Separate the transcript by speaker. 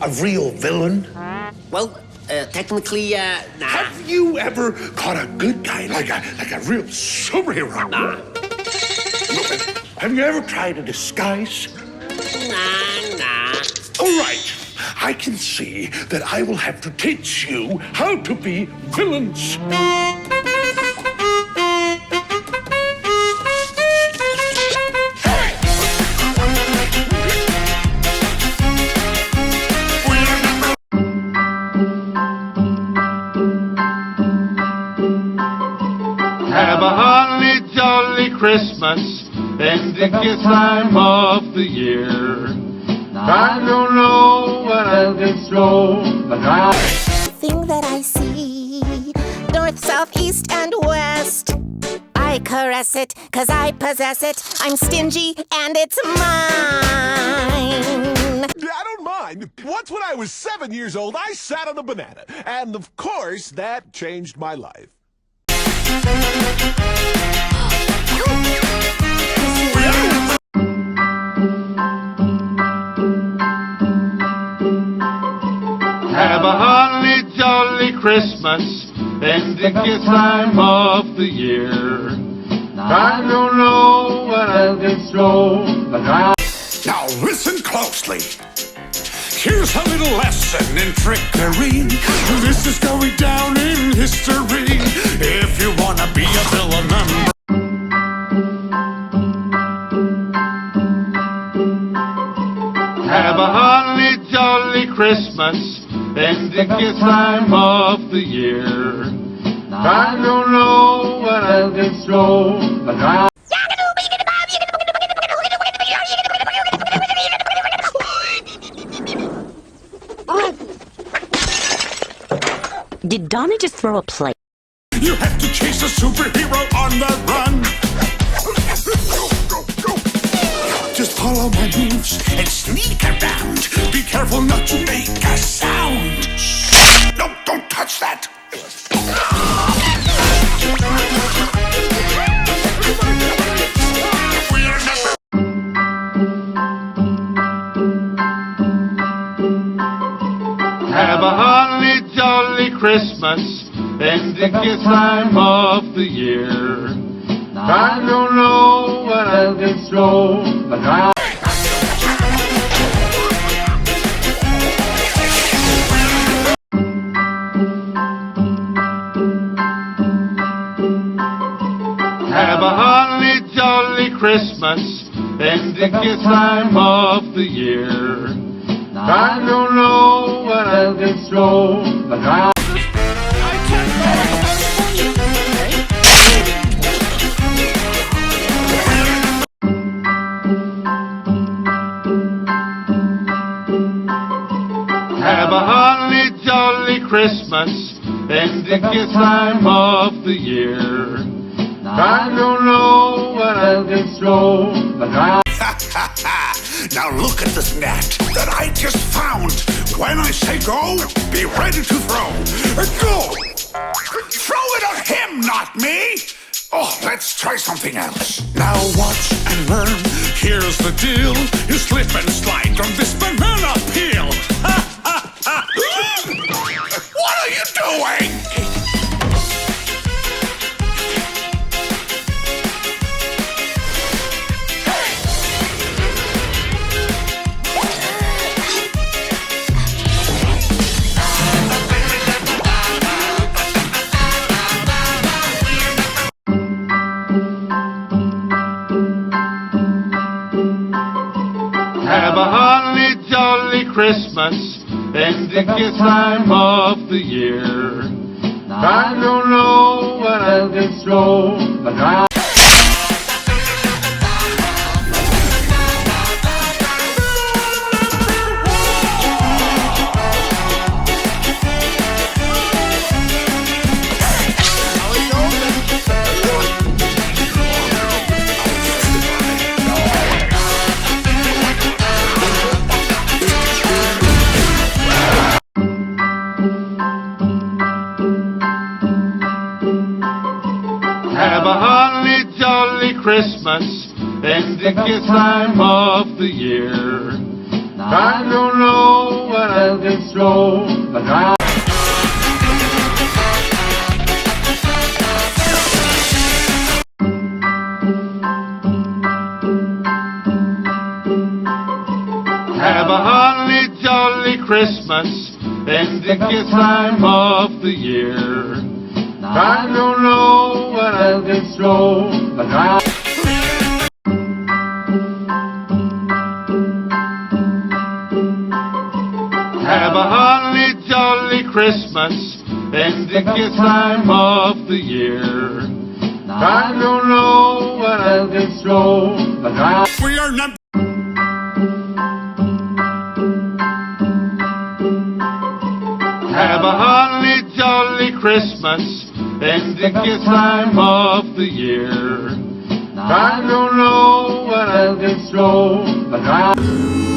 Speaker 1: a real villain?
Speaker 2: Well, technically, nah.
Speaker 1: Have you ever caught a good guy like a real superhero?
Speaker 2: Nah.
Speaker 1: Have you ever tried a disguise?
Speaker 2: Nah.
Speaker 1: All right. I can see that I will have to teach you how to be villains.
Speaker 3: Have a holly jolly Christmas and the biggest time of the year. I don't know what I'll get through, but I'll...
Speaker 4: Thing that I see, north, south, east, and west. I caress it, 'cause I possess it. I'm stingy, and it's mine.
Speaker 5: I don't mind. Once when I was 7 years old, I sat on a banana. And of course, that changed my life.
Speaker 3: Have a holly jolly Christmas and the biggest time of the year. I don't know what I'll get through, but I'll...
Speaker 1: Now listen closely. Here's a little lesson in trickery. This is going down in history. If you wanna be a villain member.
Speaker 3: Have a holly jolly Christmas and the biggest time of the year. I don't know what I'll get through, but I'll...
Speaker 6: Did Donna just throw a plate?
Speaker 1: You have to chase a superhero on the run. Just follow my moves and sneak around. Be careful not to make a sound. No, don't touch that.
Speaker 3: Have a holly jolly Christmas and the biggest time of the year. I don't know what I'll get through, but I'll... Have a holly jolly Christmas and the biggest time of the year. I don't know what I'll get through, but I'll... Have a holly jolly Christmas and the biggest time of the year. I don't know what I'll get through, but I'll...
Speaker 1: Now look at this net that I just found. When I say go, be ready to throw. Go! Throw it at him, not me! Oh, let's try something else. Now watch and learn. Here's the deal. You slip and slide on this banana peel. What are you doing?
Speaker 3: Have a holly jolly Christmas and the biggest time of the year. I don't know what I'll get through, but I'll... Have a holly jolly Christmas and the biggest time of the year. I don't know when I'll get slow, but I have a holly jolly Christmas and the kiss time of the year. I don't know when I'll get slow, but I have a holly jolly Christmas and the kiss time of the year. I don't know when I'll get slow, but I
Speaker 1: We are not.
Speaker 3: have a holly jolly Christmas and the kiss time of the year. I don't know when I'll get slow, but I